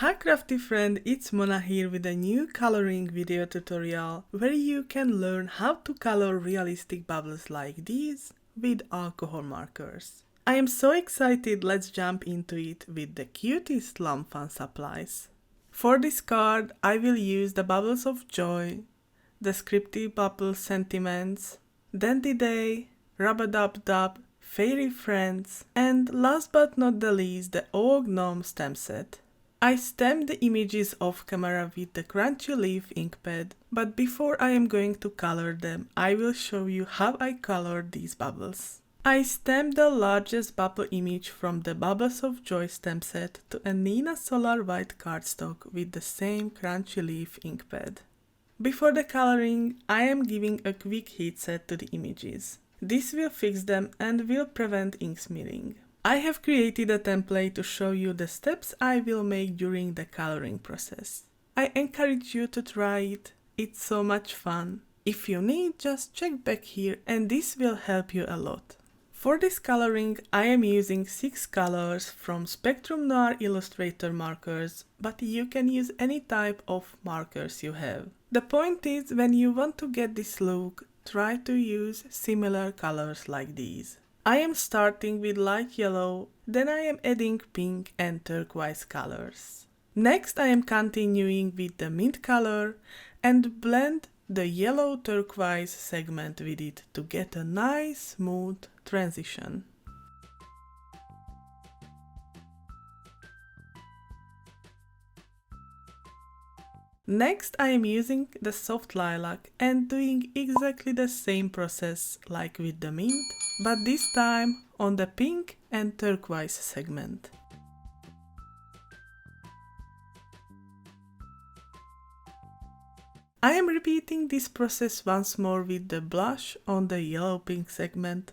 Hi crafty friend, it's Mona here with a new coloring video tutorial where you can learn how to color realistic bubbles like these with alcohol markers. I am so excited, let's jump into it with the cutest Lawn Fawn supplies. For this card I will use the Bubbles of Joy, the Scripty Bubble Sentiments, Dandy Day, Rub-a-Dub-Dub, Fairy Friends, and last but not the least the gnome stamp set. I stamped the images off camera with the crunchy leaf ink pad, but before I am going to color them, I will show you how I colored these bubbles. I stamped the largest bubble image from the Bubbles of Joy stamp set to a Nina Solar white cardstock with the same crunchy leaf ink pad. Before the coloring, I am giving a quick heat set to the images. This will fix them and will prevent ink smearing. I have created a template to show you the steps I will make during the coloring process. I encourage you to try it, it's so much fun. If you need, just check back here and this will help you a lot. For this coloring, I am using 6 colors from Spectrum Noir Illustrator markers, but you can use any type of markers you have. The point is, when you want to get this look, try to use similar colors like these. I am starting with light yellow, then I am adding pink and turquoise colors. Next I am continuing with the mint color and blend the yellow turquoise segment with it to get a nice smooth transition. Next I am using the soft lilac and doing exactly the same process like with the mint, but this time on the pink and turquoise segment. I am repeating this process once more with the blush on the yellow-pink segment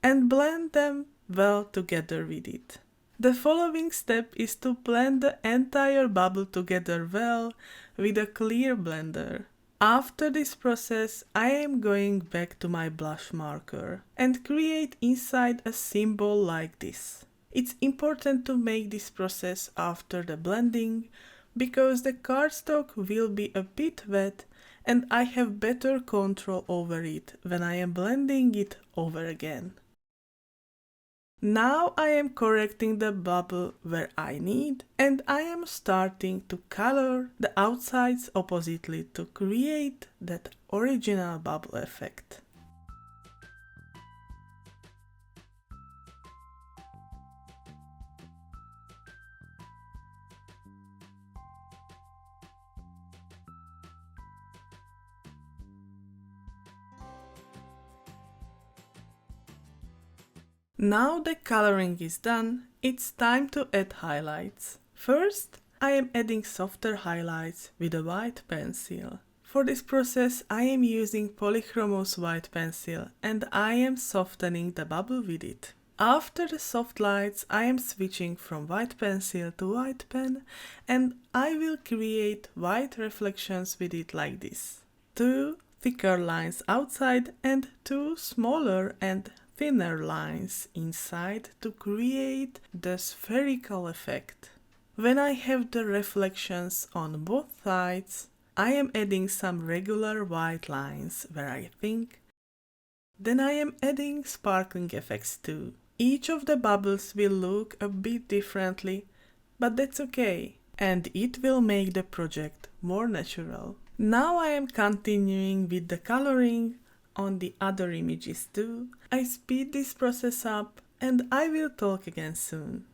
and blend them well together with it. The following step is to blend the entire bubble together well with a clear blender. After this process, I am going back to my blush marker and create inside a symbol like this. It's important to make this process after the blending because the cardstock will be a bit wet and I have better control over it when I am blending it over again. Now I am correcting the bubble where I need and I am starting to color the outsides oppositely to create that original bubble effect. Now the coloring is done, it's time to add highlights. First, I am adding softer highlights with a white pencil. For this process, I am using Polychromos white pencil and I am softening the bubble with it. After the soft lights, I am switching from white pencil to white pen and I will create white reflections with it like this. 2 thicker lines outside and 2 smaller and thinner lines inside to create the spherical effect. When I have the reflections on both sides, I am adding some regular white lines where I think. Then I am adding sparkling effects too. Each of the bubbles will look a bit differently, but that's okay, and it will make the project more natural. Now I am continuing with the coloring on the other images too. I speed this process up and I will talk again soon.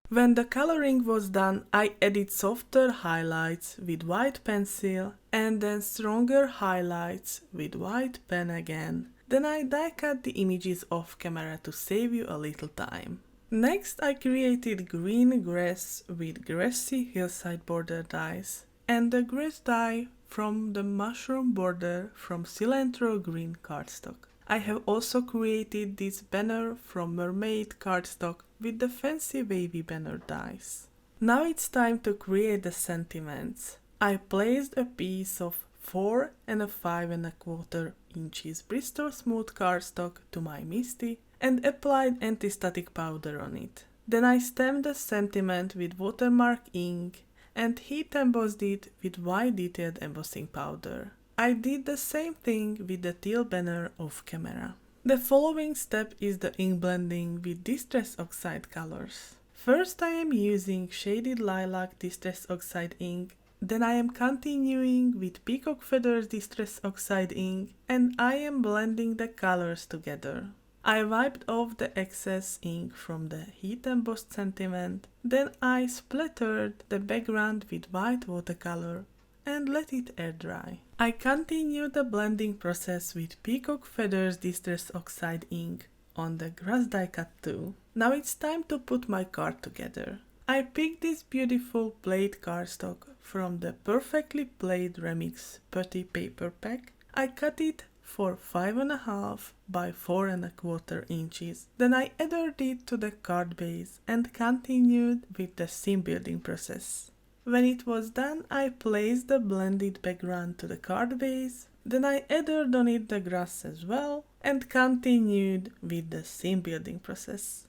When the coloring was done, I added softer highlights with white pencil and then stronger highlights with white pen again. Then I die cut the images off camera to save you a little time. Next I created green grass with grassy hillside border dies and the grass dye from the mushroom border from cilantro green cardstock. I have also created this banner from mermaid cardstock with the fancy wavy banner dies. Now it's time to create the sentiments. I placed a piece of 4 and a 5 1/4 inches Bristol smooth cardstock to my Misty and applied anti-static powder on it. Then I stamped the sentiment with watermark ink and heat embossed it with white detailed embossing powder. I did the same thing with the teal banner off camera. The following step is the ink blending with Distress Oxide colors. First I am using shaded Lilac Distress Oxide ink, then I am continuing with Peacock Feathers Distress Oxide ink and I am blending the colors together. I wiped off the excess ink from the heat embossed sentiment, then I splattered the background with white watercolor and let it air dry. I continued the blending process with Peacock Feathers Distress Oxide ink on the grass die cut too. Now it's time to put my card together. I picked this beautiful plaid cardstock from the Perfectly Plaid Remix Putty paper pack. I cut it for 5.5 by 4.25 inches. Then I adhered it to the card base and continued with the seam building process. When it was done, I placed the blended background to the card base, then I adhered on it the grass as well and continued with the seam building process.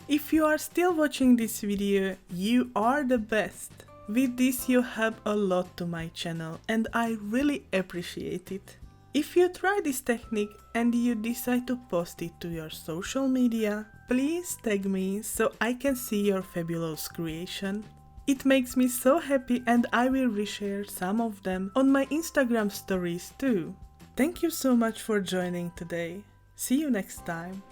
If you are still watching this video, you are the best! With this you help a lot to my channel and I really appreciate it. If you try this technique and you decide to post it to your social media, please tag me so I can see your fabulous creation. It makes me so happy and I will reshare some of them on my Instagram stories too. Thank you so much for joining today. See you next time.